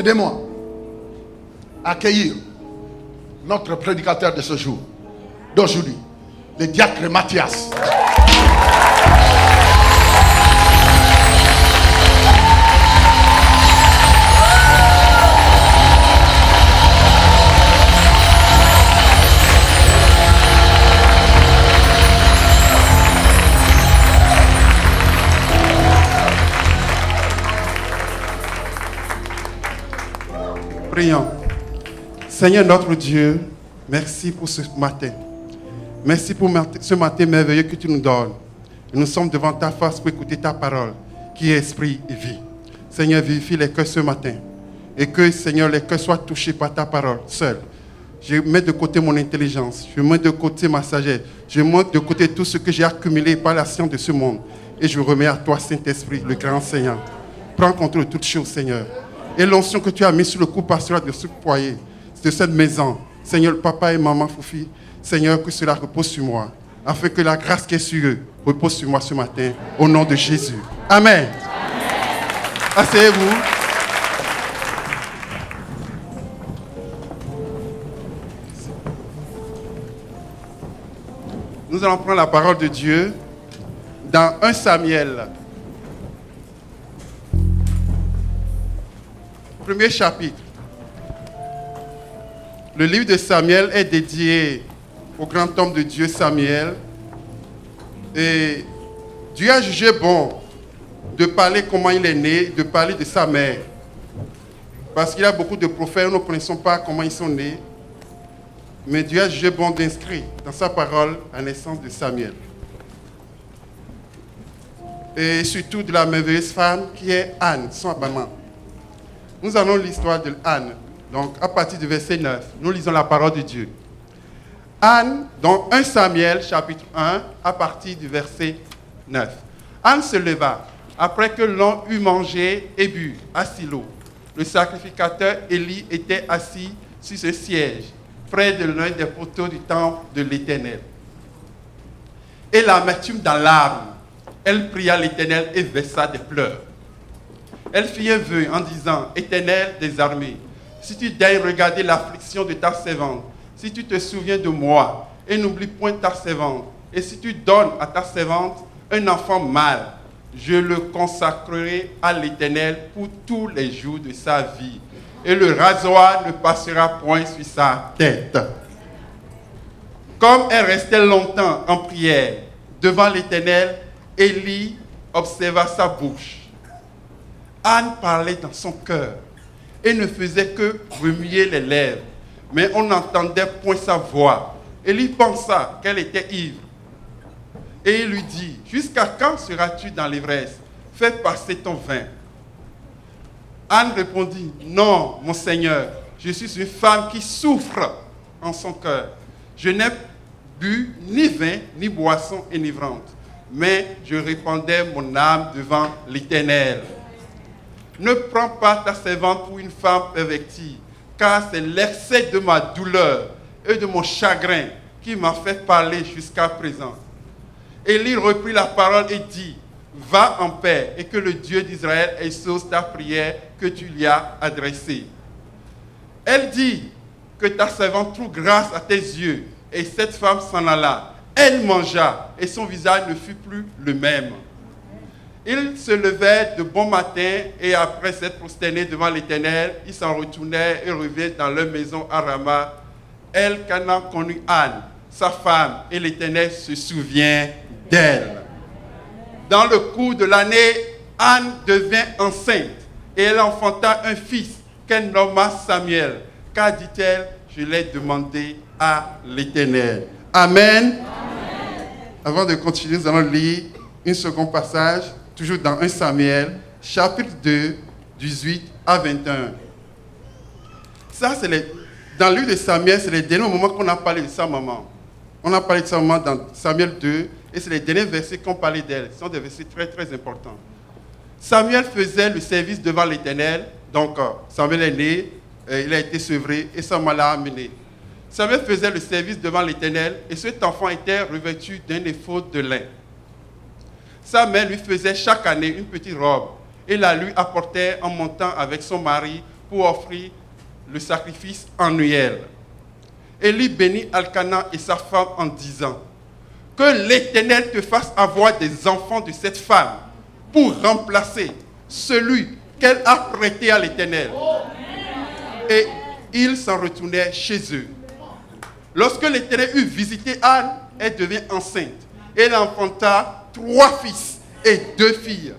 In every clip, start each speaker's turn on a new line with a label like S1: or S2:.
S1: Aidez-moi à accueillir notre prédicateur de ce jour, d'aujourd'hui, le diacre Mathias.
S2: Prions. Seigneur notre Dieu, merci pour ce matin. Merci pour ce matin merveilleux que tu nous donnes. Nous sommes devant ta face pour écouter ta parole, qui est esprit et vie. Seigneur, vivifie les cœurs ce matin. Et que, Seigneur, les cœurs soient touchés par ta parole seule. Je mets de côté mon intelligence. Je mets de côté ma sagesse. Je mets de côté tout ce que j'ai accumulé par la science de ce monde. Et je remets à toi, Saint-Esprit, le grand Seigneur. Prends contrôle de toutes choses, Seigneur. Et l'onction que tu as mise sur le coup pastoral de ce foyer, de cette maison, Seigneur, papa et maman, Foufi, Seigneur, que cela repose sur moi, afin que la grâce qui est sur eux repose sur moi ce matin, au nom de Jésus. Amen. Asseyez-vous. Nous allons prendre la parole de Dieu dans 1 Samuel. Premier chapitre. Le livre de Samuel est dédié au grand homme de Dieu Samuel. Et Dieu a jugé bon de parler comment il est né, de parler de sa mère. Parce qu'il y a beaucoup de prophètes, nous ne connaissons pas comment ils sont nés. Mais Dieu a jugé bon d'inscrire dans sa parole la naissance de Samuel. Et surtout de la merveilleuse femme qui est Anne, son maman. Nous allons l'histoire de Anne. Donc, à partir du verset 9, nous lisons la parole de Dieu. Anne, donc 1 Samuel, chapitre 1, à partir du verset 9. Anne se leva, après que l'on eut mangé et bu à Silo. Le sacrificateur Élie était assis sur ce siège, près de l'un des poteaux du temple de l'Éternel. Et l'amertume dans l'âme, elle pria l'Éternel et versa des pleurs. Elle fit un vœu en disant, Éternel des armées, si tu daignes regarder l'affliction de ta servante, si tu te souviens de moi, et n'oublie point ta servante, et si tu donnes à ta servante un enfant mâle, je le consacrerai à l'Éternel pour tous les jours de sa vie, et le rasoir ne passera point sur sa tête. Comme elle restait longtemps en prière devant l'Éternel, Élie observa sa bouche. Anne parlait dans son cœur et ne faisait que remuer les lèvres, mais on n'entendait point sa voix. Élie pensa qu'elle était ivre. Et il lui dit, jusqu'à quand seras-tu dans l'ivresse? Fais passer ton vin. Anne répondit, non, mon Seigneur, je suis une femme qui souffre en son cœur. Je n'ai bu ni vin, ni boisson enivrante, mais je répandais mon âme devant l'Éternel. Ne prends pas ta servante pour une femme pervertie, car c'est l'excès de ma douleur et de mon chagrin qui m'a fait parler jusqu'à présent. Élie reprit la parole et dit, va en paix et que le Dieu d'Israël exauce ta prière que tu lui as adressée. Elle dit que ta servante trouve grâce à tes yeux. Et cette femme s'en alla. Elle mangea et son visage ne fut plus le même. Ils se levèrent de bon matin et après s'être prosternés devant l'Éternel, ils s'en retournèrent et revinrent dans leur maison à Rama. Elkana connut Anne, sa femme, et l'Éternel se souvient d'elle. Dans le cours de l'année, Anne devint enceinte et elle enfanta un fils qu'elle nomma Samuel. Car, dit-elle, je l'ai demandé à l'Éternel. Amen. Amen. Avant de continuer, nous allons lire un second passage, toujours dans 1 Samuel, chapitre 2, 18 à 21. Ça, dans le livre de Samuel, c'est les derniers moments qu'on a parlé de sa maman. On a parlé de sa maman dans Samuel 2, et c'est les derniers versets qu'on parlait d'elle. Ce sont des versets très, très importants. Samuel faisait le service devant l'Éternel. Donc, Samuel est né, il a été sevré, et Samuel l'a amené. Samuel faisait le service devant l'Éternel, et cet enfant était revêtu d'un éphod de lin. Sa mère lui faisait chaque année une petite robe, et la lui apportait en montant avec son mari pour offrir le sacrifice annuel. Élie bénit Elkana et sa femme en disant, que l'Éternel te fasse avoir des enfants de cette femme pour remplacer celui qu'elle a prêté à l'Éternel. Et ils s'en retournèrent chez eux. Lorsque l'Éternel eut visité Anne, elle devint enceinte. Elle enfanta 3 fils et 2 filles.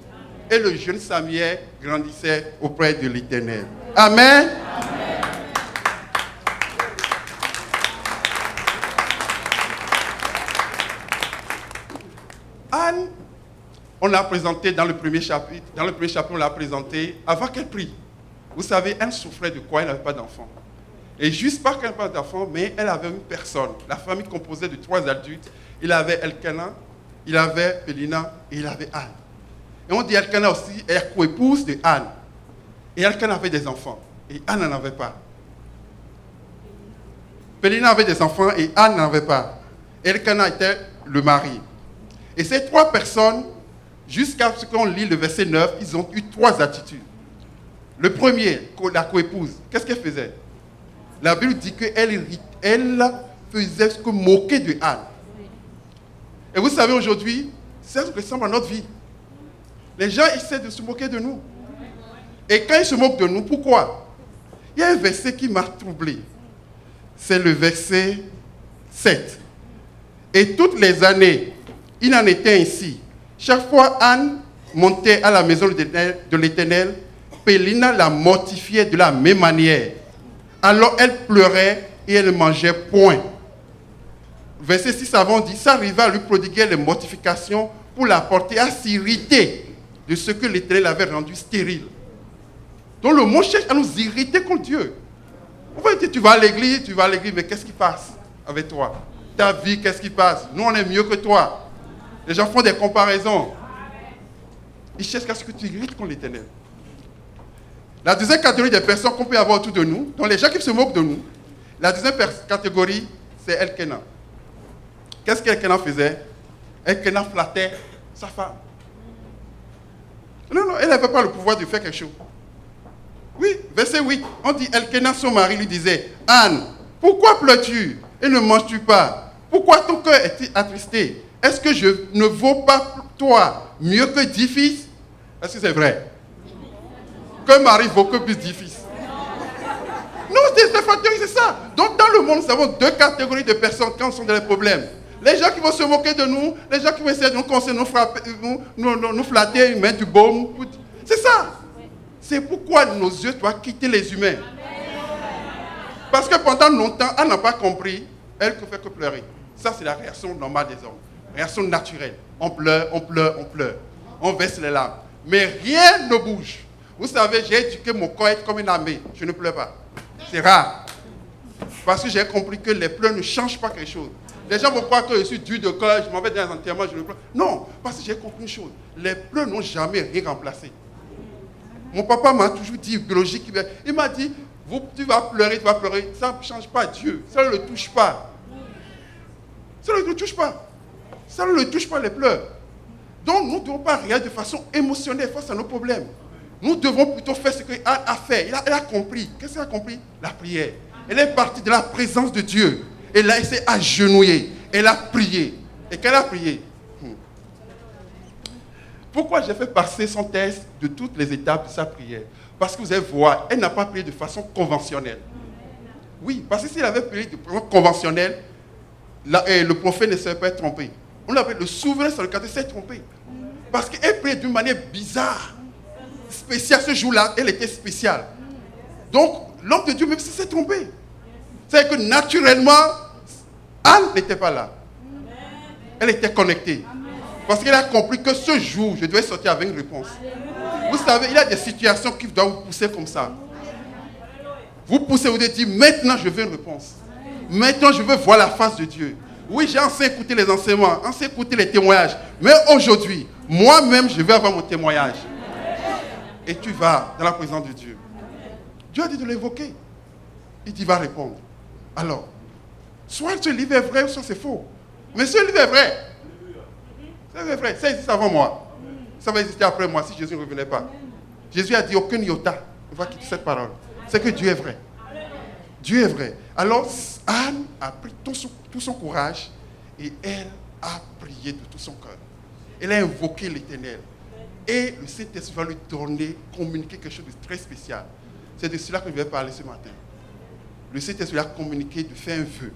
S2: Et le jeune Samuel grandissait auprès de l'Éternel. Amen. Anne, on l'a présentée dans le premier chapitre. Dans le premier chapitre, on l'a présentée avant qu'elle prie. Vous savez, elle souffrait de quoi? Elle n'avait pas d'enfant. Et juste pas qu'elle n'avait pas d'enfant, mais elle avait une personne. La famille composée de 3 adultes. Il avait Elkana, il avait Pélina et il avait Anne. Et on dit Elkana aussi est coépouse de Anne. Et Elkana avait des enfants. Et Anne n'en avait pas. Pélina avait des enfants et Anne n'en avait pas. Elkana était le mari. Et ces 3 personnes, jusqu'à ce qu'on lit le verset 9, ils ont eu 3 attitudes. Le premier, la coépouse, qu'est-ce qu'elle faisait? La Bible dit qu'elle faisait ce que moquer de Anne. Et vous savez, aujourd'hui, c'est ce qui ressemble à notre vie. Les gens essaient de se moquer de nous. Et quand ils se moquent de nous, pourquoi? Il y a un verset qui m'a troublé. C'est le verset 7. Et toutes les années, il en était ainsi. Chaque fois Anne montait à la maison de l'Éternel, Pélina la mortifiait de la même manière. Alors elle pleurait et elle ne mangeait point. Verset 6 avant dit, ça arriva à lui prodiguer les mortifications pour la porter à s'irriter de ce que l'Éternel avait rendu stérile. Donc le mot cherche à nous irriter contre Dieu. On va dire, tu vas à l'église, mais qu'est-ce qui passe avec toi? Ta vie, qu'est-ce qui passe? Nous, on est mieux que toi. Les gens font des comparaisons. Ils cherchent à ce que tu irrites contre l'Éternel. La deuxième catégorie des personnes qu'on peut avoir autour de nous, donc les gens qui se moquent de nous, la deuxième catégorie, c'est Elkana. Qu'est-ce qu'Elkana faisait? Elkana flattait sa femme. Non, elle n'avait pas le pouvoir de faire quelque chose. Oui, verset 8, on dit, Elkana, son mari, lui disait, Anne, pourquoi pleures-tu et ne manges-tu pas? Pourquoi ton cœur est-il attristé? Est-ce que je ne vaux pas toi mieux que 10 fils? Est-ce que c'est vrai? Qu'un mari vaut que plus 10 fils? Non, c'est ça. Donc dans le monde, nous avons 2 catégories de personnes quand on sont dans les problèmes. Les gens qui vont se moquer de nous, les gens qui vont essayer de nous conseiller, nous frapper, nous flatter, mettre du baume. C'est ça. C'est pourquoi nos yeux doivent quitter les humains. Parce que pendant longtemps, elle n'a pas compris, elle ne fait que pleurer. Ça, c'est la réaction normale des hommes. Réaction naturelle. On pleure, on pleure, on pleure. On verse les larmes. Mais rien ne bouge. Vous savez, j'ai éduqué mon corps à être comme une armée. Je ne pleure pas. C'est rare. Parce que j'ai compris que les pleurs ne changent pas quelque chose. Les gens vont croire que je suis dur de cœur, je m'en vais dans les enterrements, je ne pleure. Non, parce que j'ai compris une chose. Les pleurs n'ont jamais rien remplacé. Mon papa m'a toujours dit, biologique, il m'a dit, tu vas pleurer, ça ne change pas Dieu. Ça ne le touche pas. Ça ne le touche pas. Ça ne le touche pas les pleurs. Donc nous ne devons pas réagir de façon émotionnelle face à nos problèmes. Nous devons plutôt faire ce qu'elle a fait. Elle a compris. Qu'est-ce qu'elle a compris? La prière. Elle est partie de la présence de Dieu. Elle a essayé agenouiller. Elle a prié. Et qu'elle a prié? Pourquoi j'ai fait passer son test de toutes les étapes de sa prière? Parce que vous allez voir, elle n'a pas prié de façon conventionnelle. Oui, parce que s'il avait prié de façon conventionnelle, le prophète ne serait pas trompé. On l'appelle le souverain sur le cadre s'est trompé. Parce qu'elle priait d'une manière bizarre, spéciale. Ce jour-là, elle était spéciale. Donc, l'homme de Dieu, même s'il s'est trompé. C'est-à-dire que naturellement, Anne n'était pas là. Elle était connectée. Parce qu'elle a compris que ce jour, je devais sortir avec une réponse. Vous savez, il y a des situations qui doivent vous pousser comme ça. Vous poussez, vous dites, maintenant je veux une réponse. Maintenant je veux voir la face de Dieu. Oui, j'ai assez écouté les enseignements, assez écouté les témoignages. Mais aujourd'hui, moi-même, je vais avoir mon témoignage. Et tu vas dans la présence de Dieu. Dieu a dit de l'évoquer. Il dit, va répondre. Alors, soit ce livre est vrai, soit c'est faux. Mais ce livre est vrai. C'est vrai, ça existe avant moi. Ça va exister après moi si Jésus ne revenait pas. Jésus a dit, aucun iota ne va quitter cette parole. c'est que Dieu est vrai. Dieu est vrai. Alors, Anne a pris tout son courage et elle a prié de tout son cœur. Elle a invoqué l'Éternel. Et le Saint-Esprit va lui communiquer quelque chose de très spécial. C'est de cela que je vais parler ce matin. Le Saint-Esprit a communiqué de faire un vœu.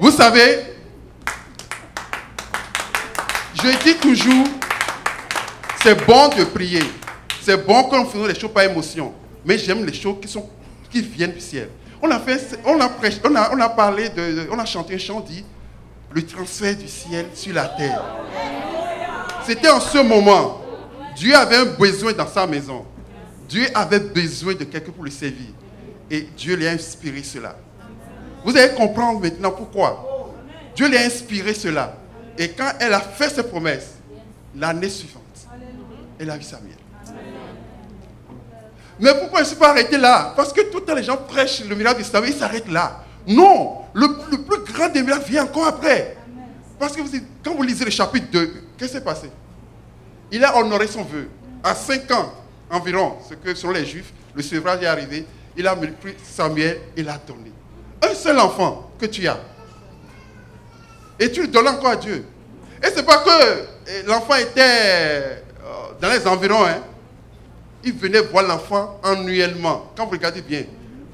S2: Vous savez, je dis toujours, c'est bon de prier. C'est bon quand nous faisons les choses par émotion. Mais j'aime les choses qui viennent du ciel. On a chanté un chant dit le transfert du ciel sur la terre. C'était en ce moment. Dieu avait un besoin dans sa maison. Dieu avait besoin de quelqu'un pour le servir. Et Dieu lui a inspiré cela. Vous allez comprendre maintenant pourquoi. Dieu lui a inspiré cela. Et quand elle a fait ses promesses, l'année suivante, elle a vu Samuel. Mais pourquoi je ne suis pas arrêté là? Parce que tout le temps les gens prêchent le miracle de Samuel, ils s'arrêtent là. Non, le plus grand des miracles vient encore après. Parce que quand vous lisez le chapitre 2, qu'est-ce qui s'est passé? Il a honoré son vœu. À 5 ans environ, ce que selon les Juifs, le sevrage est arrivé. Il a pris Samuel et l'a donné. Un seul enfant que tu as. Et tu le donnes encore à Dieu. Et ce n'est pas que l'enfant était dans les environs. Il venait voir l'enfant annuellement. Quand vous regardez bien,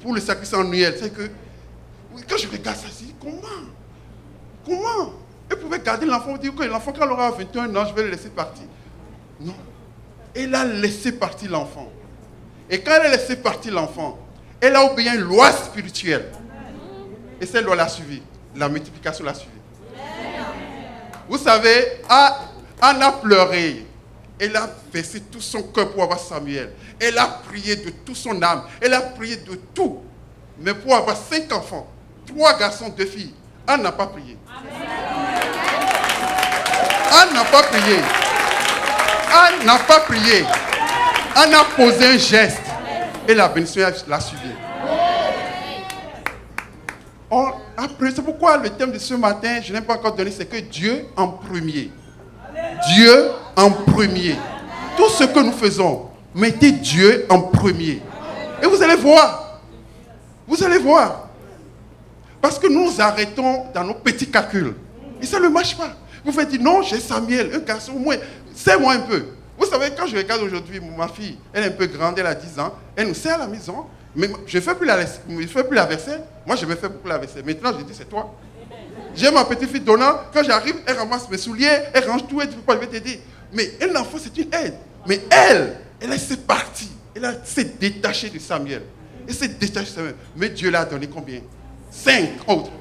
S2: pour le sacrifice annuel, c'est que quand je regarde ça, je dis comment elle pouvait garder l'enfant, dire que l'enfant, quand il aura 21 ans, je vais le laisser partir. Non. Elle a laissé partir l'enfant. Et quand elle a laissé partir l'enfant, elle a obéi à une loi spirituelle. Et cette loi l'a suivi. La multiplication l'a suivi. Vous savez, Anne a pleuré. Elle a versé tout son cœur pour avoir Samuel. Elle a prié de toute son âme. Elle a prié de tout. Mais pour avoir 5 enfants, 3 garçons, 2 filles, Anne n'a pas prié. Anne n'a pas prié. Anne n'a pas prié. Anne a posé un geste. Et la bénédiction l'a suivi. C'est pourquoi le thème de ce matin, je n'ai pas encore donné, c'est que Dieu en premier. Dieu en premier. Tout ce que nous faisons, mettez Dieu en premier. Et vous allez voir. Vous allez voir. Parce que nous nous arrêtons dans nos petits calculs. Et ça ne marche pas. Vous faites dire, non, j'ai Samuel, un garçon, au moins, c'est moi un peu. Vous savez, quand je regarde aujourd'hui, ma fille, elle est un peu grande, elle a 10 ans, elle nous sert à la maison, mais je ne fais plus la vaisselle. Moi, je me fais beaucoup la vaisselle. Maintenant, je dis, c'est toi. J'ai ma petite fille Donna, quand j'arrive, elle ramasse mes souliers, elle range tout, elle dit, pourquoi je vais t'aider. Mais un enfant, c'est une aide. Mais elle s'est partie. Elle s'est détachée de Samuel. Elle s'est détachée de Samuel. Mais Dieu l'a donné combien? 5 autres.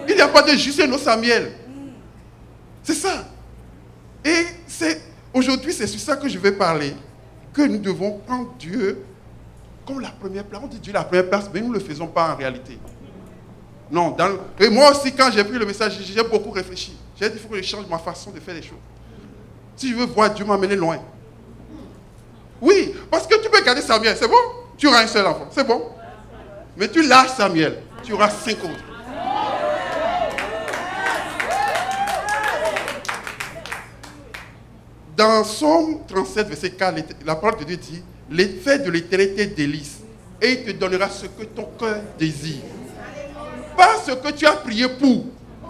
S2: Il n'y a pas de juste un autre Samuel. C'est ça. Et aujourd'hui, c'est sur ça que je vais parler. Que nous devons prendre Dieu comme la première place. On dit Dieu la première place, mais nous ne le faisons pas en réalité. Non. Et moi aussi, quand j'ai pris le message, j'ai beaucoup réfléchi. J'ai dit, il faut que je change ma façon de faire les choses. Si je veux voir Dieu m'amener loin. Oui, parce que tu peux garder Samuel, c'est bon? Tu auras un seul enfant, c'est bon? Mais tu lâches Samuel, tu auras 5 autres. Dans Somme 37, verset 4, la parole de Dieu dit, les faits de l'éternité délice, et il te donnera ce que ton cœur désire. Pas ce que tu as prié pour,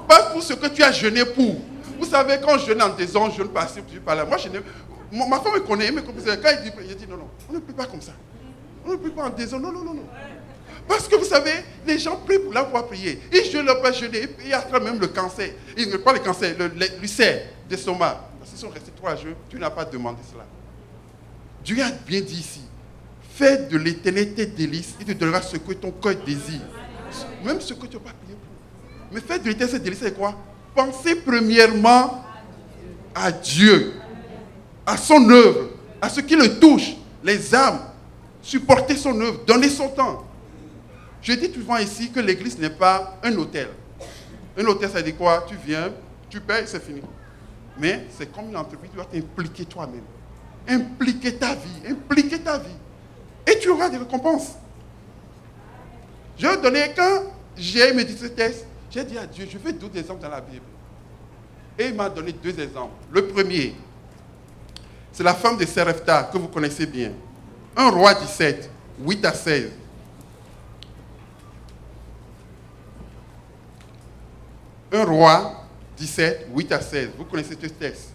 S2: pas pour ce que tu as jeûné pour. Vous savez, quand je jeûne en désordre, je jeûne pas par là. Moi, ma femme me connaît, elle me comprend. Quand il dit non, on ne prie pas comme ça. On ne prie pas en désordre, non. Parce que vous savez, les gens prient pour l'avoir prié. Ils jeûnent leur pas jeûner, et puis il attrape même le cancer. Pas le cancer, l'ulcère d'estomac. Parce qu'ils sont restés 3 jours, tu n'as pas demandé cela. Dieu a bien dit ici, fais de l'éternité délice, il te donnera ce que ton cœur désire. Même ce que tu n'as pas prié pour. Mais fais de l'éternité délice, c'est quoi? Pensez premièrement à Dieu, à son œuvre, à ce qui le touche, les âmes. Supporter son œuvre, donner son temps. Je dis souvent ici que l'église n'est pas un hôtel. Un hôtel, ça dit quoi? Tu viens, tu payes, c'est fini. Mais c'est comme une entreprise, tu dois t'impliquer toi-même. Impliquer ta vie. Et tu auras des récompenses. Je vais donner, quand j'ai médité ce texte, j'ai dit à Dieu, je veux d'autres exemples dans la Bible. Et il m'a donné 2 exemples. Le premier, C'est la femme de Sarepta que vous connaissez bien. 1 Roi 17, 8 à 16. Un Roi 17, 8 à 16. Vous connaissez ce texte.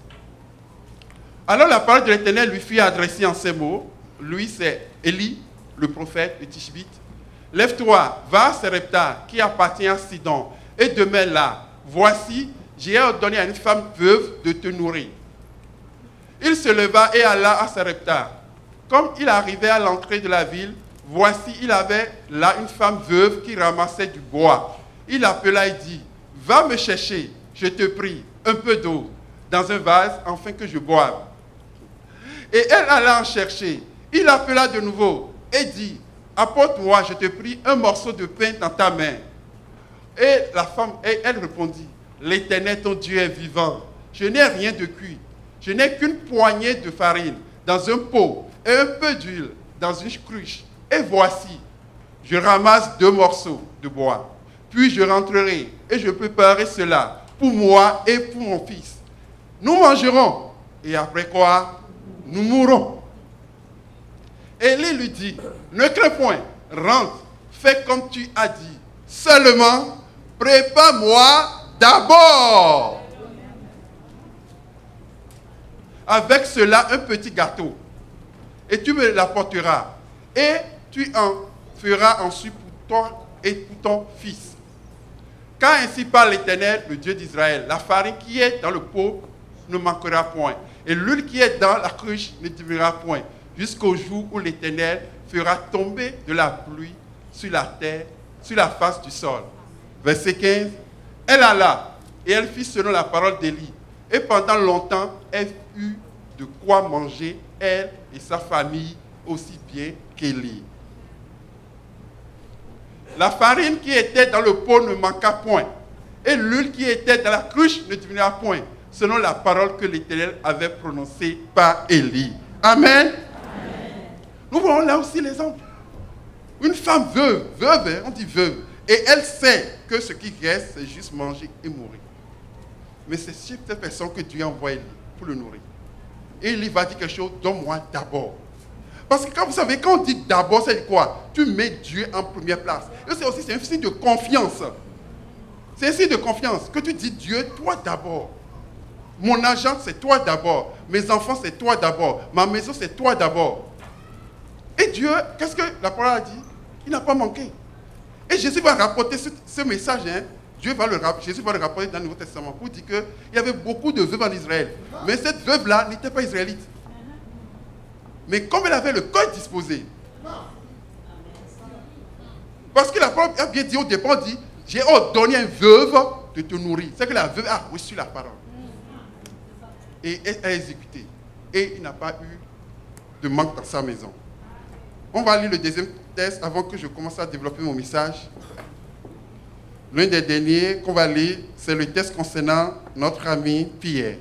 S2: Alors la parole de l'Éternel lui fut adressée en ces mots. Lui, c'est Élie, le prophète de Tishbite. Lève-toi, va à Sarepta, qui appartient à Sidon, et demeure là. Voici, j'ai ordonné à une femme veuve de te nourrir. Il se leva et alla à Sarepta. Comme il arrivait à l'entrée de la ville, voici, il avait là une femme veuve qui ramassait du bois. Il appela et dit, va me chercher, je te prie, un peu d'eau dans un vase, afin que je boive. Et elle alla en chercher. Il appela de nouveau et dit, apporte-moi, je te prie, un morceau de pain dans ta main. Et la femme, elle répondit, l'Éternel, ton Dieu est vivant. Je n'ai rien de cuit. Je n'ai qu'une poignée de farine dans un pot et un peu d'huile dans une cruche. Et voici, je ramasse 2 morceaux de bois. Puis je rentrerai et je préparerai cela pour moi et pour mon fils. Nous mangerons et après quoi, nous mourrons. Élie lui dit, ne crains point, rentre, fais comme tu as dit. Seulement, prépare-moi d'abord avec cela un petit gâteau. Et tu me l'apporteras. Et tu en feras ensuite pour toi et pour ton fils. Car ainsi parle l'Éternel, le Dieu d'Israël, la farine qui est dans le pot ne manquera point. Et l'huile qui est dans la cruche ne diminuera point. Jusqu'au jour où l'Éternel fera tomber de la pluie sur la terre, sur la face du sol. Verset 15. Elle alla et elle fit selon la parole d'Élie. Et pendant longtemps, elle eut de quoi manger, elle et sa famille, aussi bien qu'Élie. La farine qui était dans le pot ne manqua point, et l'huile qui était dans la cruche ne diminua point, selon la parole que l'Éternel avait prononcée par Élie. Amen. Amen. Nous voyons là aussi l'exemple. Une femme veuve, on dit veuve, et elle sait que ce qui reste, c'est juste manger et mourir. Mais c'est sur cette personne que Dieu envoie Élie pour le nourrir. Et Élie va dire quelque chose, donne-moi d'abord. Parce que quand on dit d'abord, c'est quoi? Tu mets Dieu en première place. Et c'est un signe de confiance. C'est un signe de confiance que tu dis Dieu, toi d'abord. Mon argent, c'est toi d'abord. Mes enfants, c'est toi d'abord. Ma maison, c'est toi d'abord. Et Dieu, qu'est-ce que la parole a dit? Il n'a pas manqué. Et Jésus va rapporter ce message. Jésus va le rapporter dans le Nouveau Testament pour dire qu'il y avait beaucoup de veuves en Israël. Mais cette veuve-là n'était pas israélite. Mais comme elle avait le cœur disposé, parce que la parole a bien dit au départ, dit, j'ai ordonné à une veuve de te nourrir. C'est que la veuve a reçu la parole. Et elle a exécuté. Et il n'a pas eu de manque dans sa maison. On va lire le deuxième texte avant que je commence à développer mon message. L'un des derniers qu'on va lire, c'est le texte concernant notre ami Pierre.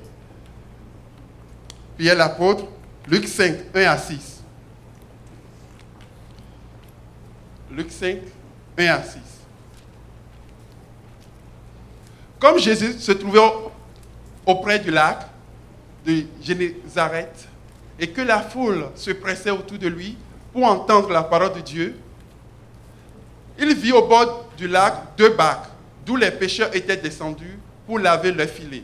S2: Pierre l'apôtre, Luc 5, 1 à 6. Luc 5, 1 à 6. Comme Jésus se trouvait auprès du lac de Génézareth et que la foule se pressait autour de lui pour entendre la parole de Dieu, il vit au bord du lac 2 barques, d'où les pêcheurs étaient descendus pour laver leurs filets.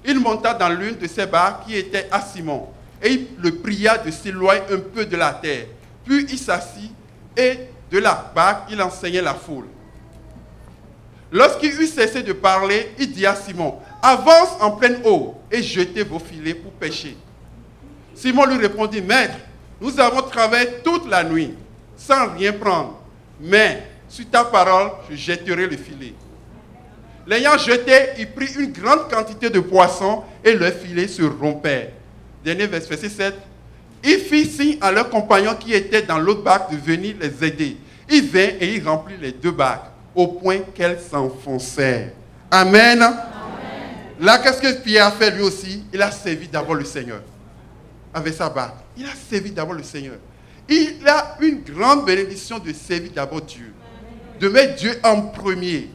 S2: Il monta dans l'une de ces barques qui était à Simon, et il le pria de s'éloigner un peu de la terre. Puis il s'assit, et de la barque, il enseignait la foule. Lorsqu'il eut cessé de parler, il dit à Simon, « Avance en pleine eau, et jetez vos filets pour pêcher. » Simon lui répondit, « Maître, nous avons travaillé toute la nuit, sans rien prendre. Mais, sur ta parole, je jetterai le filet. » L'ayant jeté, il prit une grande quantité de poissons et leurs filets se rompèrent. Dernier verset 7. Il fit signe à leurs compagnons qui étaient dans l'autre barque de venir les aider. Il vint et il remplit les 2 barques, au point qu'elles s'enfoncèrent. Amen. Amen. Là, qu'est-ce que Pierre a fait lui aussi? Il a servi d'abord le Seigneur. Avec sa barque. Il a servi d'abord le Seigneur. Il a une grande bénédiction de servir d'abord Dieu. De mettre Dieu en premier.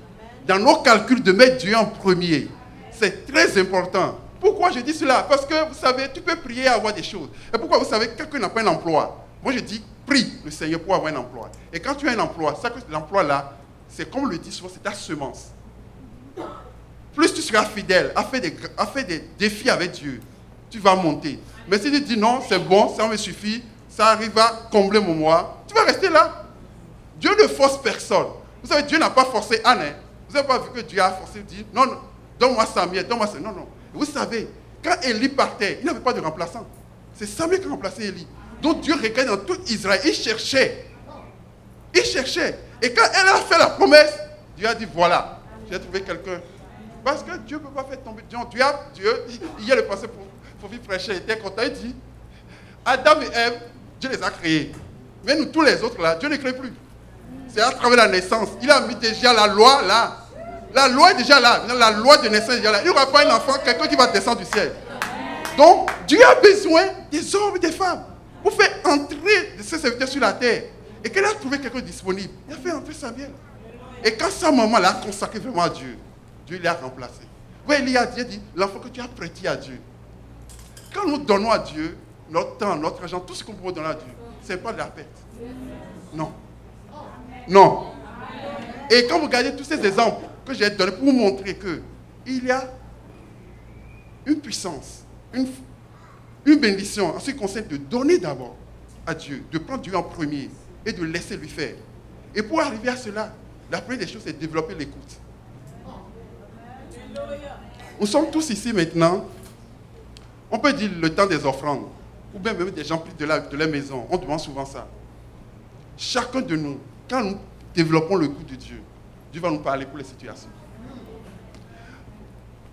S2: Dans nos calculs, de mettre Dieu en premier. C'est très important Pourquoi je dis cela? Parce que vous savez, tu peux prier et avoir des choses. Et pourquoi vous savez, quelqu'un n'a pas un emploi? Moi je dis, prie le Seigneur pour avoir un emploi. Et quand tu as un emploi, ça que l'emploi là, c'est comme on le dit souvent, c'est ta semence. Plus tu seras fidèle à faire des défis avec Dieu, tu vas monter. Mais si tu dis non, c'est bon, ça me suffit, ça arrive à combler mon mois, tu vas rester là. Dieu ne force personne. Vous savez, Dieu n'a pas forcé Anne. Hein? Vous n'avez pas vu que Dieu a forcé, dit non, non, donne-moi Samuel, donne-moi Samuel. Non, non. Vous savez, quand Élie partait, il n'avait pas de remplaçant. C'est Samuel qui a remplacé Élie. Donc Dieu regardait dans tout Israël, il cherchait. Il cherchait. Et quand elle a fait la promesse, Dieu a dit voilà, j'ai trouvé quelqu'un. Parce que Dieu ne peut pas faire tomber. Dieu, il y a le passé pour vivre prêcher, il était content, il dit Adam et Ève, Dieu les a créés. Mais nous tous les autres là, Dieu ne crée plus. C'est à travers la naissance. Il a mis déjà la loi là. La loi est déjà là. La loi de naissance est déjà là. Il n'y aura pas un enfant, quelqu'un qui va descendre du ciel. Donc, Dieu a besoin des hommes et des femmes pour faire entrer ses serviteurs sur la terre. Et qu'elle a trouvé quelqu'un disponible. Il a fait entrer Samuel. Et quand sa maman l'a consacré vraiment à Dieu, Dieu l'a remplacé. Oui, il a dit, l'enfant que tu as prêté à Dieu. Quand nous donnons à Dieu notre temps, notre argent, tout ce qu'on peut donner à Dieu, ce n'est pas de la perte. Non. Non. Et quand vous regardez tous ces exemples que j'ai donnés pour vous montrer qu'il y a une puissance, une bénédiction en ce qui concerne de donner d'abord à Dieu, de prendre Dieu en premier et de laisser lui faire. Et pour arriver à cela, la première des choses, c'est de développer l'écoute. Nous sommes tous ici maintenant, on peut dire le temps des offrandes, ou bien même des gens plus de la maison, on demande souvent ça. Chacun de nous, quand nous développons l'écoute de Dieu, Dieu va nous parler pour les situations.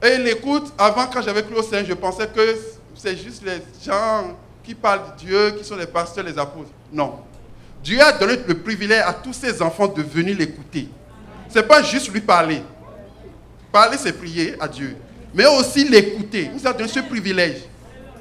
S2: Et l'écoute, avant quand j'avais cru au Seigneur, je pensais que c'est juste les gens qui parlent de Dieu, qui sont les pasteurs, les apôtres. Non. Dieu a donné le privilège à tous ses enfants de venir l'écouter. Ce n'est pas juste lui parler. Parler, c'est prier à Dieu. Mais aussi l'écouter. Il nous a donné ce privilège.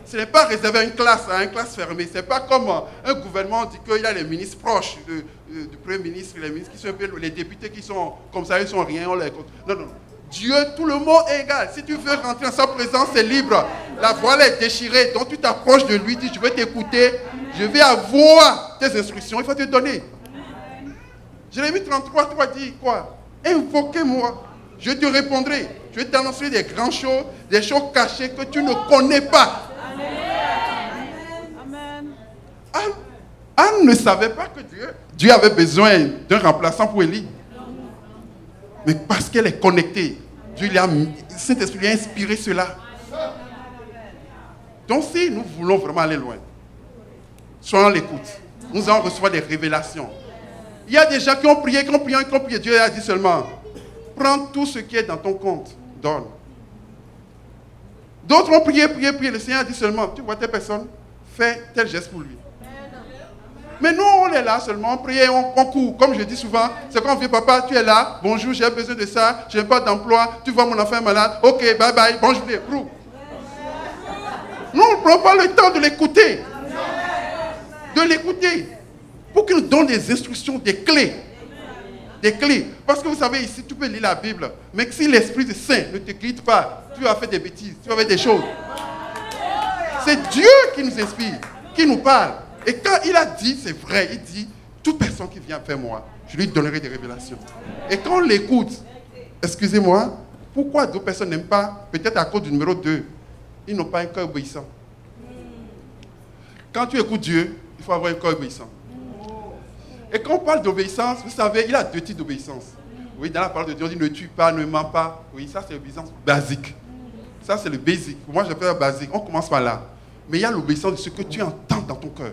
S2: Ce n'est pas réservé à une classe fermée. Ce n'est pas comme un gouvernement dit qu'il y a les ministres proches du Premier ministre, les ministres qui sont un peu, les députés qui sont comme ça, ils sont rien, on les compte. Non, non. Dieu, tout le monde est égal. Si tu veux rentrer en sa présence, c'est libre. La voile est déchirée. Donc tu t'approches de lui, dis, je vais t'écouter, je vais avoir tes instructions, il faut te donner. Jérémie 33, 3 dit quoi? Invoquez-moi, je te répondrai. Je vais t'annoncer des grandes choses, des choses cachées que tu ne connais pas. Amen. Anne ne savait pas que Dieu avait besoin d'un remplaçant pour Élie. Mais parce qu'elle est connectée, Saint-Esprit lui a inspiré cela. Donc si nous voulons vraiment aller loin, soyons à l'écoute. Nous allons recevoir des révélations. Il y a des gens qui ont prié. Dieu a dit seulement, prends tout ce qui est dans ton compte, donne. D'autres ont prié. Le Seigneur a dit seulement, tu vois telle personne, fais tel geste pour lui. Mais nous, on est là seulement, on prie, on court. Comme je dis souvent, c'est quand on vient, papa, tu es là, bonjour, j'ai besoin de ça, je n'ai pas d'emploi, tu vois mon enfant est malade, ok, bye bye, bonjour. Nous, on ne prend pas le temps de l'écouter. De l'écouter. Pour qu'il nous donne des instructions, des clés. Des clés. Parce que vous savez, ici, tu peux lire la Bible, mais si l'Esprit Saint ne te guide pas, tu vas faire des bêtises, tu vas faire des choses. C'est Dieu qui nous inspire, qui nous parle. Et quand il a dit, c'est vrai, il dit, toute personne qui vient vers moi, je lui donnerai des révélations. Et quand on l'écoute, excusez-moi, pourquoi d'autres personnes n'aiment pas, peut-être à cause du numéro 2, ils n'ont pas un cœur obéissant. Quand tu écoutes Dieu, il faut avoir un cœur obéissant. Et quand on parle d'obéissance, vous savez, il y a 2 types d'obéissance. Oui, dans la parole de Dieu, on dit ne tue pas, ne mens pas. Oui, ça c'est l'obéissance basique. Ça c'est le basique. Moi j'appelle ça basique. On commence par là. Mais il y a l'obéissance de ce que tu entends dans ton cœur.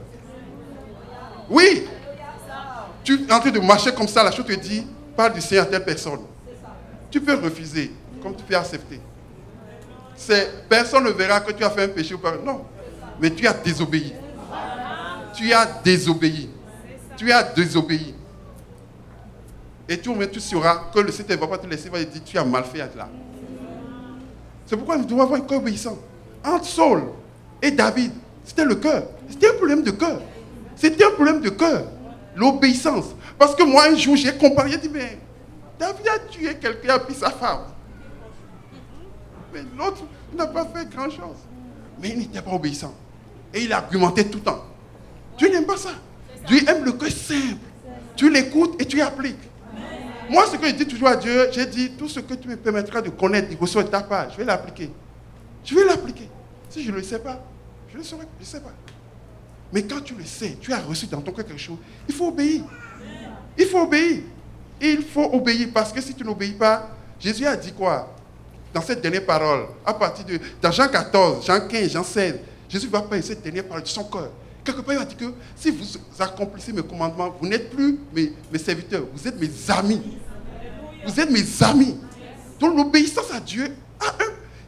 S2: Oui. Tu es en train de marcher comme ça, la chose te dit, parle du Seigneur à telle personne. Tu peux refuser, comme tu peux accepter. Personne ne verra que tu as fait un péché ou pas. Non. Mais tu as désobéi. Tu as désobéi. Tu as désobéi. Et tu sauras que le Seigneur ne va pas te laisser, il va te dire, tu as mal fait là. C'est pourquoi nous devons avoir un cœur obéissant. Entre Saul et David, c'était le cœur. C'était un problème de cœur. C'était un problème de cœur. L'obéissance. Parce que moi, un jour, j'ai comparé, j'ai dit, mais David a tué quelqu'un, a pris sa femme. Mais l'autre n'a pas fait grand-chose. Mais il n'était pas obéissant. Et il argumentait tout le temps. Dieu n'aime pas ça. Dieu aime le cœur simple. Tu l'écoutes et tu appliques. Moi, ce que je dis toujours à Dieu, j'ai dit, tout ce que tu me permettras de connaître, de recevoir de ta part, je vais l'appliquer. Je vais l'appliquer. Si je ne le sais pas, je le saurai, je ne sais pas. Mais quand tu le sais, tu as reçu dans ton cœur quelque chose, il faut obéir. Il faut obéir. Il faut obéir parce que si tu n'obéis pas, Jésus a dit quoi? Dans cette dernière parole, à partir de, dans Jean 14, Jean 15, Jean 16, Jésus va parler cette dernière parole de son cœur. Quelque part, il a dit que si vous accomplissez mes commandements, vous n'êtes plus mes serviteurs, vous êtes mes amis. Vous êtes mes amis. Donc l'obéissance à Dieu,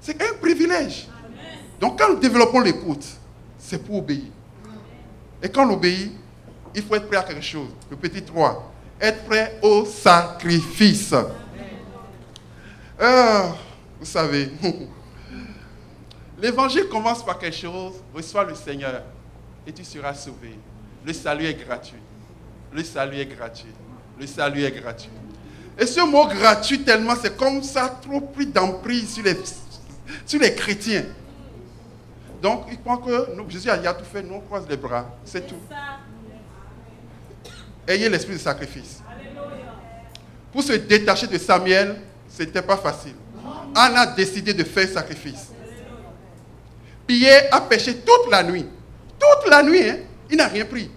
S2: c'est un privilège. Donc quand nous développons l'écoute, c'est pour obéir. Et quand on obéit, il faut être prêt à quelque chose. Le petit 3, être prêt au sacrifice. Vous savez, l'évangile commence par quelque chose, reçois le Seigneur et tu seras sauvé. Le salut est gratuit. Le salut est gratuit. Le salut est gratuit. Et ce mot gratuit tellement, c'est comme ça, trop pris d'emprise sur les chrétiens. Donc, ils croient que Jésus a tout fait, nous on croise les bras, c'est tout. Ayez l'esprit de sacrifice. Pour se détacher de Samuel, ce n'était pas facile. Anne a décidé de faire sacrifice. Pierre a pêché toute la nuit. Toute la nuit, hein, il n'a rien pris.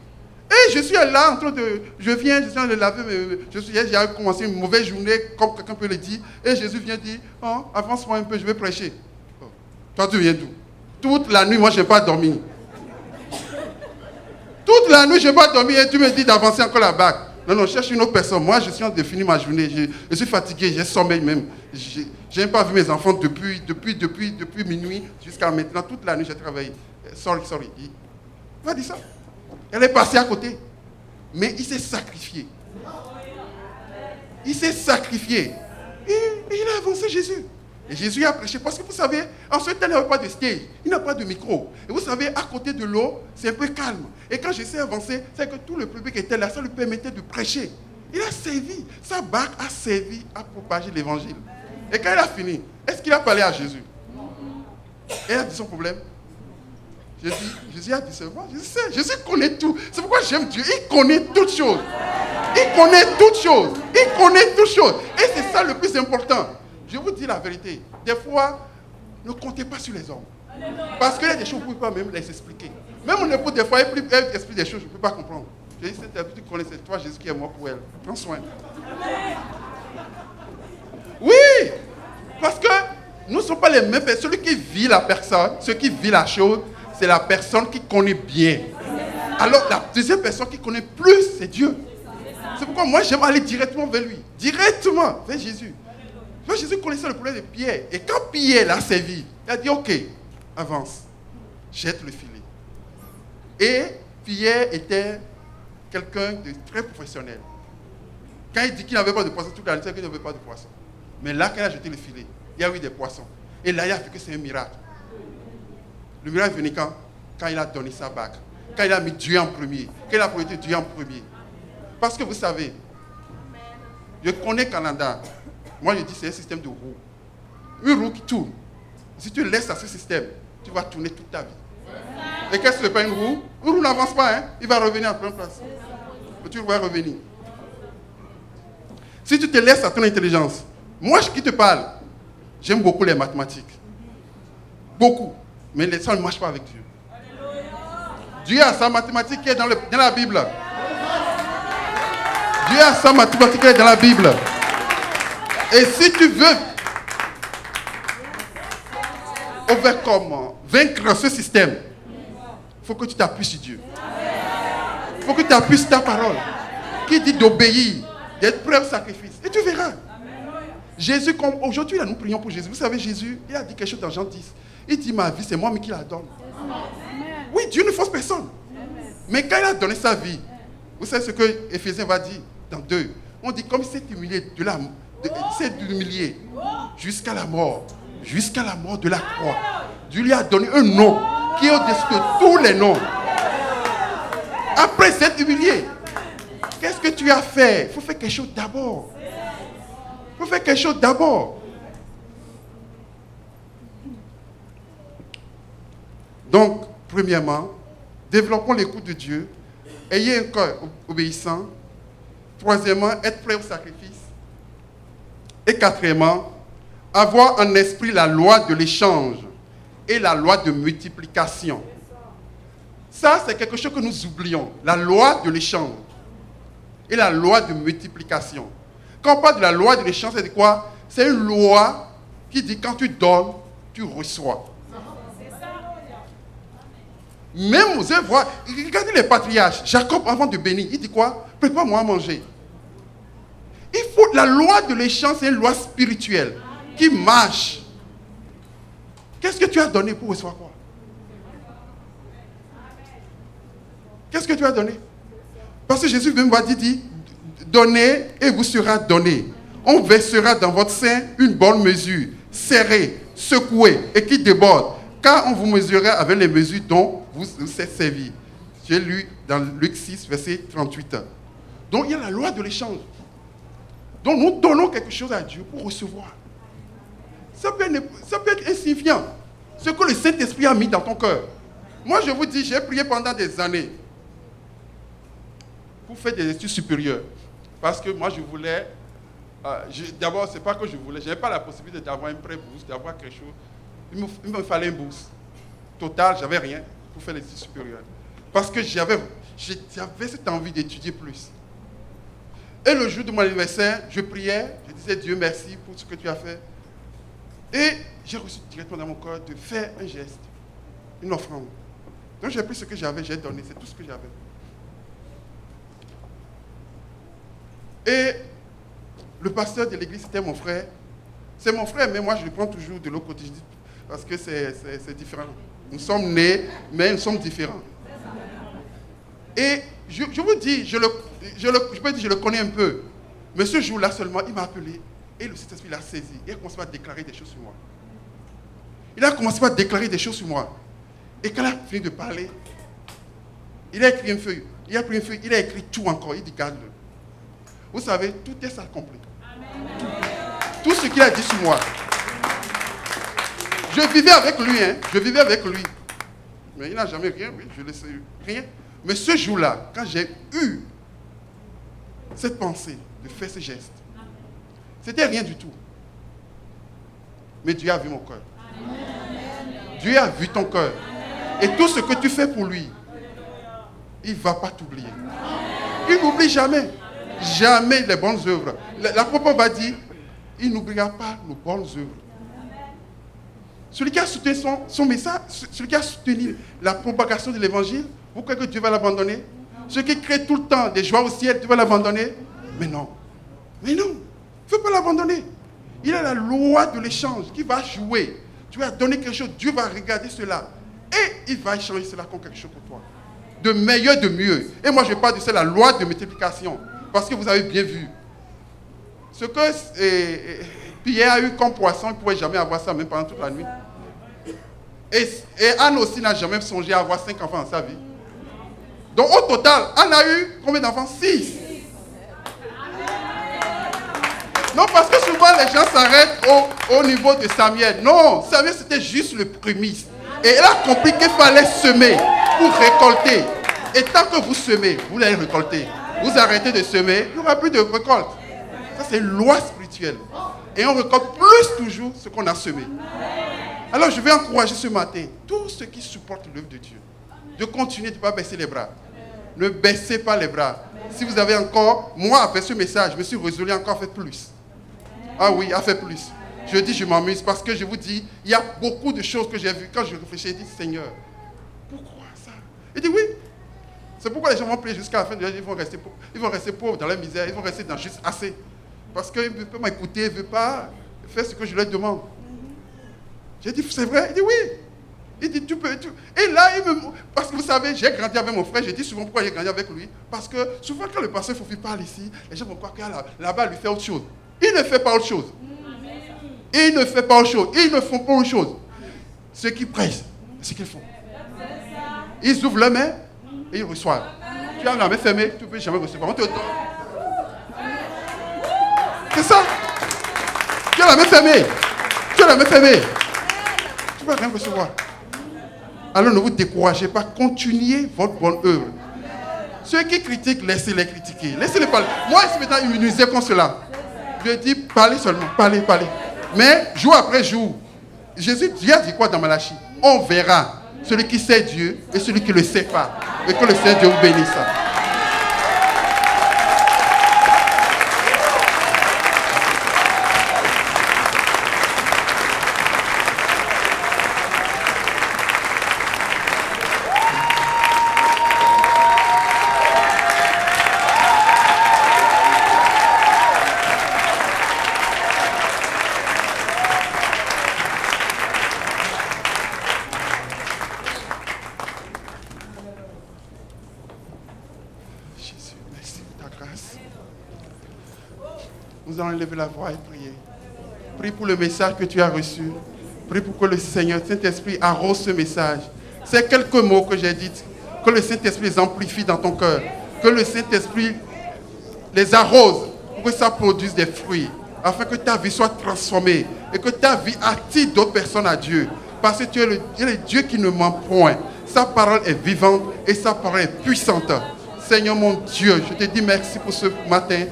S2: Et je suis là en train de... Je viens de laver, j'ai commencé une mauvaise journée, comme quelqu'un peut le dire. Et Jésus vient dire, oh, avance-moi un peu, je vais prêcher. Oh, toi, tu viens d'où? Toute la nuit, moi, je n'ai pas dormi. Toute la nuit, je n'ai pas dormi et tu me dis d'avancer encore la bague. Non, non, cherche une autre personne. Moi, je suis en train de finir ma journée. Je suis fatigué, j'ai sommeil même. Je n'ai pas vu mes enfants depuis minuit jusqu'à maintenant. Toute la nuit, j'ai travaillé. Sorry. Il m'a dit ça. Elle est passée à côté. Mais il s'est sacrifié. Il s'est sacrifié. Et il a avancé Jésus. Et Jésus a prêché. Parce que vous savez, en ce temps, il n'y avait pas de stage. Il n'y a pas de micro. Et vous savez, à côté de l'eau, c'est un peu calme. Et quand Jésus a avancé, c'est que tout le public était là. Ça lui permettait de prêcher. Il a servi. Sa barque a servi à propager l'évangile. Et quand il a fini, est-ce qu'il a parlé à Jésus? Et il a dit son problème. Jésus a dit seulement, je sais, Jésus connaît tout. C'est pourquoi j'aime Dieu. Il connaît toutes choses. Il connaît toutes choses. Il connaît toutes choses. Et c'est ça le plus important. Je vous dis la vérité. Des fois, ne comptez pas sur les hommes. Parce qu'il y a des choses que vous ne pouvez pas même les expliquer. Même mon épouse, des fois, elle explique des choses que je ne peux pas comprendre. Je dis, tu connais, c'est toi, Jésus, qui est mort pour elle. Prends soin. Oui, parce que nous ne sommes pas les mêmes personnes. Celui qui vit la personne, celui qui vit la chose, c'est la personne qui connaît bien. Alors, la deuxième personne qui connaît plus, c'est Dieu. C'est pourquoi moi, j'aime aller directement vers lui. Directement vers Jésus. Jésus connaissait le problème de Pierre. Et quand Pierre l'a servi, il a dit, ok, avance, jette le filet. Et Pierre était quelqu'un de très professionnel. Quand il dit qu'il n'avait pas de poisson, toute la nuit, c'est qu'il n'avait pas de poisson. Mais là, quand il a jeté le filet, il y a eu des poissons. Et là, il a vu que c'est un miracle. Le miracle est venu quand il a donné sa bague. Quand il a mis Dieu en premier. Quand il a promis Dieu en premier. Parce que vous savez, je connais Canada. Moi, je dis c'est un système de roue. Une roue qui tourne. Si tu laisses à ce système, tu vas tourner toute ta vie. Et qu'est-ce que c'est pas une roue? Une roue n'avance pas, hein? Il va revenir en pleine place. Mais tu vas revenir. Si tu te laisses à ton intelligence, moi qui te parle, j'aime beaucoup les mathématiques. Beaucoup. Mais ça ne marche pas avec Dieu. Dieu a sa mathématique qui est dans la Bible. Dieu a sa mathématique qui est dans la Bible. Et si tu veux vaincre ce système, il faut que tu t'appuies sur Dieu. Il faut que tu t'appuies sur ta parole. Qui dit d'obéir, d'être prêt au sacrifice. Et tu verras. Jésus, comme aujourd'hui, là, nous prions pour Jésus. Vous savez, Jésus, il a dit quelque chose dans Jean 10. Il dit, ma vie, c'est moi qui la donne. Oui, Dieu ne force personne. Mais quand il a donné sa vie, vous savez ce que Éphésiens va dire dans 2. On dit, comme il s'est humilié jusqu'à la mort de la croix. Dieu lui a donné un nom qui est au-dessus de tous les noms. Après s'être humilié, qu'est-ce que tu as fait? Il faut faire quelque chose d'abord. Il faut faire quelque chose d'abord. Donc, premièrement, développons l'écoute de Dieu. Ayez un cœur obéissant. Troisièmement, être prêt au sacrifice. Et quatrièmement, avoir en esprit la loi de l'échange et la loi de multiplication. Ça, c'est quelque chose que nous oublions. La loi de l'échange et la loi de multiplication. Quand on parle de la loi de l'échange, c'est quoi? C'est une loi qui dit quand tu donnes, tu reçois. Même vous allez voir, regardez les patriarches. Jacob, avant de bénir, il dit quoi? Prépare-moi à manger. Il faut, la loi de l'échange, c'est une loi spirituelle qui marche. Qu'est-ce que tu as donné pour recevoir quoi? Qu'est-ce que tu as donné? Parce que Jésus même dit, donnez et vous sera donné. On versera dans votre sein une bonne mesure, serrée, secouée et qui déborde. Car on vous mesurera avec les mesures dont vous êtes servi. J'ai lu dans Luc 6, verset 38. Donc il y a la loi de l'échange. Donc nous donnons quelque chose à Dieu pour recevoir. Ça peut être insignifiant. Ce que le Saint-Esprit a mis dans ton cœur. Moi je vous dis, j'ai prié pendant des années pour faire des études supérieures. Parce que moi je voulais, d'abord c'est pas que je voulais, je n'avais pas la possibilité d'avoir un prêt bourse, d'avoir quelque chose. Il me fallait une bourse. Total, j'avais rien pour faire les études supérieures. Parce que j'avais cette envie d'étudier plus. Et le jour de mon anniversaire, je priais, je disais Dieu merci pour ce que tu as fait. Et j'ai reçu directement dans mon cœur de faire un geste, une offrande. Donc j'ai pris ce que j'avais, j'ai donné, c'est tout ce que j'avais. Et le pasteur de l'église, c'était mon frère. C'est mon frère, mais moi je le prends toujours de l'autre côté, parce que c'est différent. Nous sommes nés, mais nous sommes différents. Et je vous dis, je peux dire, je le connais un peu. Mais ce jour-là seulement, il m'a appelé et le Saint-Esprit l'a saisi. Il a commencé à déclarer des choses sur moi. Il a commencé à déclarer des choses sur moi. Et quand il a fini de parler, il a écrit une feuille. Il a pris une feuille, il a écrit tout encore. Il dit, garde-le. Vous savez, tout est ça complet. Tout ce qu'il a dit sur moi. Je vivais avec lui, je vivais avec lui. Mais il n'a jamais rien, oui, je ne sais rien. Mais ce jour-là, quand j'ai eu cette pensée de faire ce geste, c'était rien du tout. Mais Dieu a vu mon cœur. Dieu a vu ton cœur. Et tout ce que tu fais pour lui, il ne va pas t'oublier. Il n'oublie jamais. Jamais les bonnes œuvres. L'apôtre va dire, il n'oubliera pas nos bonnes œuvres. Celui qui a soutenu son message, celui qui a soutenu la propagation de l'évangile, vous croyez que Dieu va l'abandonner? Celui qui crée tout le temps des joies au ciel, Dieu va l'abandonner? Mais non. Mais non. Il ne faut pas l'abandonner. Il a la loi de l'échange qui va jouer. Tu vas donner quelque chose, Dieu va regarder cela. Et il va échanger cela contre quelque chose pour toi. De meilleur, de mieux. Et moi, je parle de ça, la loi de multiplication. Parce que vous avez bien vu. Ce que Pierre a eu comme poisson, il ne pouvait jamais avoir ça, même pendant toute la nuit. Et Anne aussi n'a jamais songé à avoir 5 enfants dans sa vie. Donc au total, Anne a eu combien d'enfants? 6. Non, parce que souvent les gens s'arrêtent au niveau de Samuel. Non, Samuel c'était juste le prémisse. Et elle a compris qu'il fallait semer pour récolter. Et tant que vous semez, vous allez récolter. Vous arrêtez de semer, il n'y aura plus de récolte. Ça c'est une loi spirituelle. Et on récolte plus toujours ce qu'on a semé. Alors je vais encourager ce matin tous ceux qui supportent l'œuvre de Dieu de continuer de ne pas baisser les bras. Ne baissez pas les bras. Si vous avez encore, moi avec ce message, je me suis résolu encore à faire plus. Ah oui, à faire plus. Je dis, je m'amuse parce que je vous dis, il y a beaucoup de choses que j'ai vues. Quand je réfléchis, je dis, Seigneur, pourquoi ça? Il dit oui. C'est pourquoi les gens vont prier jusqu'à la fin de l'année, ils vont rester pauvres dans la misère, ils vont rester dans juste assez. Parce qu'ils ne veulent pas m'écouter, ils ne veulent pas faire ce que je leur demande. J'ai dit, c'est vrai? Il dit oui. Il dit, tu peux. Et là, parce que vous savez, j'ai grandi avec mon frère, j'ai dit souvent pourquoi j'ai grandi avec lui. Parce que souvent, quand le pasteur Fofi parle ici, les gens vont croire que là-bas, lui fait autre chose. Il ne fait pas autre chose. Ils ne font pas autre chose. Ils ne font pas autre chose. Ceux qui prêchent, c'est ce qu'ils font. Ils ouvrent la main et ils reçoivent. Tu as la main fermée, tu ne peux jamais recevoir. On te donne. C'est ça. Tu as la main fermée. Tu as la main fermée. Tu ne peux rien recevoir. alors ne vous découragez pas, continuez votre bonne œuvre. Ceux qui critiquent, laissez-les critiquer. Laissez-les parler. Moi, je suis maintenant immunisé comme cela. Je dis, parlez seulement, parlez. Mais jour après jour, Jésus a dit quoi dans Malachie? On verra celui qui sait Dieu et celui qui ne le sait pas. Et que le Seigneur Dieu vous bénisse. Nous allons lever la voix et prier. Prie pour le message que tu as reçu. Prie pour que le Seigneur, Saint-Esprit, arrose ce message. Ces quelques mots que j'ai dit, que le Saint-Esprit les amplifie dans ton cœur. Que le Saint-Esprit les arrose pour que ça produise des fruits. Afin que ta vie soit transformée et que ta vie attire d'autres personnes à Dieu. Parce que tu es le Dieu qui ne ment point. Sa parole est vivante et sa parole est puissante. Seigneur mon Dieu, je te dis merci pour ce matin.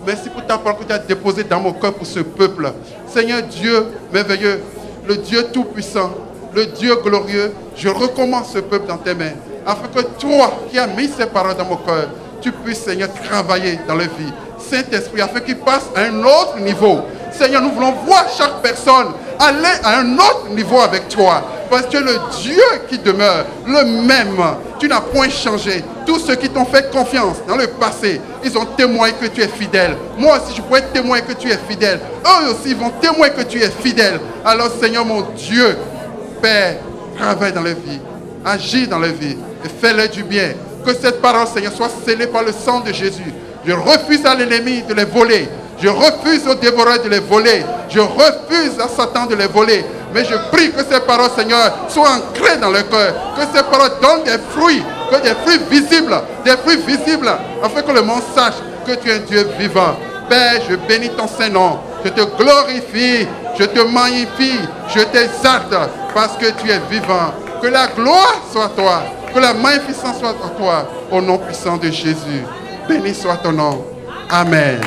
S2: Merci pour ta parole que tu as déposée dans mon cœur pour ce peuple. Seigneur Dieu merveilleux, le Dieu tout-puissant, le Dieu glorieux, je recommande ce peuple dans tes mains. Afin que toi qui as mis ces paroles dans mon cœur, tu puisses, Seigneur, travailler dans leur vie. Saint-Esprit, afin qu'ils passent à un autre niveau. Seigneur, nous voulons voir chaque personne aller à un autre niveau avec toi. Parce que tu es le Dieu qui demeure, le même. Tu n'as point changé. Tous ceux qui t'ont fait confiance dans le passé, ils ont témoigné que tu es fidèle. Moi aussi, je pourrais témoigner que tu es fidèle. Eux aussi, ils vont témoigner que tu es fidèle. Alors, Seigneur, mon Dieu, Père, travaille dans leur vie. Agis dans leur vie et fais-leur du bien. Que cette parole, Seigneur, soit scellée par le sang de Jésus. Je refuse à l'ennemi de les voler. Je refuse aux dévoreurs de les voler. Je refuse à Satan de les voler. Mais je prie que ces paroles, Seigneur, soient ancrées dans le cœur. Que ces paroles donnent des fruits. Que des fruits visibles. Des fruits visibles. Afin que le monde sache que tu es un Dieu vivant. Père, je bénis ton Saint-Nom. Je te glorifie. Je te magnifie. Je t'exalte. Parce que tu es vivant. Que la gloire soit à toi. Que la magnificence soit à toi. Au nom puissant de Jésus. Béni soit ton nom. Amen.